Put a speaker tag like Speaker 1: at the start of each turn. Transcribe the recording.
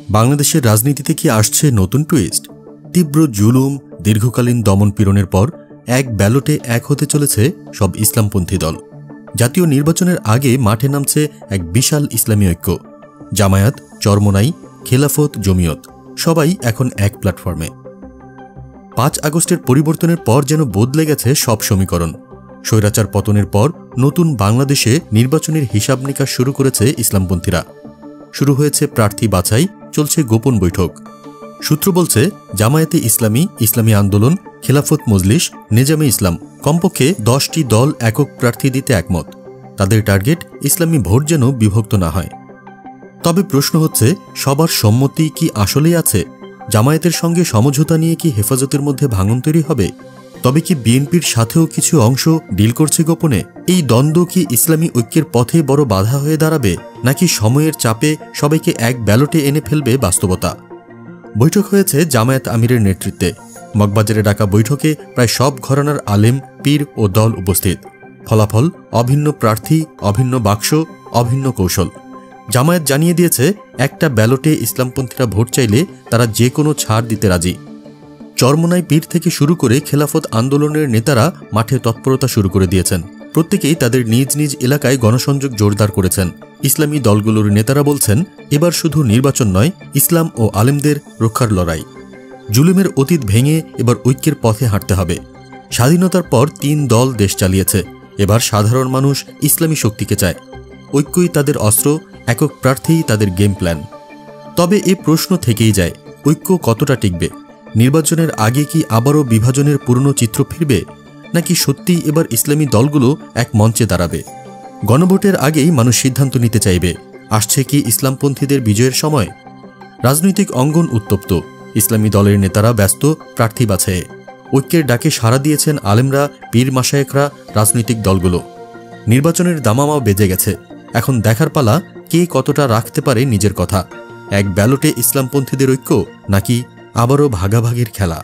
Speaker 1: বাংলাদেশের রাজনীতিতে কি আসছে নতুন টুইস্ট? তীব্র জুলুম, দীর্ঘকালীন দমন-পীড়নের পর এক ব্যালটে এক হতে চলেছে সব ইসলামপন্থী দল। জাতীয় নির্বাচনের আগে মাঠে নামছে এক বিশাল ইসলামী ঐক্য। জামায়াত, চরমোনাই, খেলাফত, জমিয়ত সবাই এখন এক প্ল্যাটফর্মে। ৫ আগস্টের পরিবর্তনের পর যেন বদলে গেছে সব সমীকরণ। স্বৈরাচার পতনের পর নতুন বাংলাদেশে নির্বাচনের হিসাব নিকাশ শুরু করেছে ইসলামপন্থীরা। শুরু হয়েছে প্রার্থী বাছাই, চলছে গোপন বৈঠক। সূত্র বলছে, জামায়াতে ইসলামী, ইসলামী আন্দোলন, খেলাফত মজলিস, নেজামে ইসলাম কমপক্ষে 10টি দল একক প্রার্থী দিতে একমত। তাদের টার্গেট ইসলামী ভোট যেন বিভক্ত না হয়। তবে প্রশ্ন হচ্ছে, সবার সম্মতি কি আসলেই আছে? জামায়াতের সঙ্গে সমঝোতা নিয়ে কি হেফাজতের মধ্যে ভাঙন তৈরি হবে? তবে কি বিএনপির সাথেও কিছু অংশ ডিল করছে গোপনে? এই দ্বন্দ্ব কি ইসলামী ঐক্যের পথে বড় বাধা হয়ে দাঁড়াবে, নাকি সময়ের চাপে সবাইকে এক ব্যালটে এনে ফেলবে বাস্তবতা? বৈঠক হয়েছে জামায়াত আমিরের নেতৃত্বে। মগবাজারে ডাকা বৈঠকে প্রায় সব ঘরানার আলেম, পীর ও দল উপস্থিত। ফলাফল অভিন্ন প্রার্থী, অভিন্ন বাক্স, অভিন্ন কৌশল। জামায়াত জানিয়ে দিয়েছে, একটা ব্যালটে ইসলামপন্থীরা ভোট চাইলে তারা যে কোনো ছাড় দিতে রাজি। চরমোনাই পীর থেকে শুরু করে খেলাফত আন্দোলনের নেতারা মাঠে তৎপরতা শুরু করে দিয়েছেন। প্রত্যেকেই তাদের নিজ নিজ এলাকায় গণসংযোগ জোরদার করেছেন। ইসলামী দলগুলোর নেতারা বলছেন, এবার শুধু নির্বাচন নয়, ইসলাম ও আলেমদের রক্ষার লড়াই। জুলুমের অতীত ভেঙে এবার ঐক্যের পথে হাঁটতে হবে। স্বাধীনতার পর 3 দল দেশ চালিয়েছে, এবার সাধারণ মানুষ ইসলামী শক্তিকে চায়। ঐক্যই তাদের অস্ত্র, একক প্রার্থীই তাদের গেম প্ল্যান। তবে এ প্রশ্ন থেকেই যায়, ঐক্য কতটা টিকবে? নির্বাচনের আগে কি আবারও বিভাজনের পুরনো চিত্র ফিরবে, নাকি সত্যিই এবার ইসলামী দলগুলো এক মঞ্চে দাঁড়াবে? গণভোটের আগেই মানুষ সিদ্ধান্ত নিতে চাইবে, আসছে কি ইসলামপন্থীদের বিজয়ের সময়? রাজনৈতিক অঙ্গন উত্তপ্ত, ইসলামী দলের নেতারা ব্যস্ত প্রার্থী বাছাইয়ে। ঐক্যের ডাকে সাড়া দিয়েছেন আলেমরা, পীর মাশায়েখরা, রাজনৈতিক দলগুলো। নির্বাচনের দামামা বেজে গেছে। এখন দেখার পালা, কে কতটা রাখতে পারে নিজের কথা। এক ব্যালটে ইসলামপন্থীদের ঐক্য, নাকি আবারও ভাগাভাগির খেলা?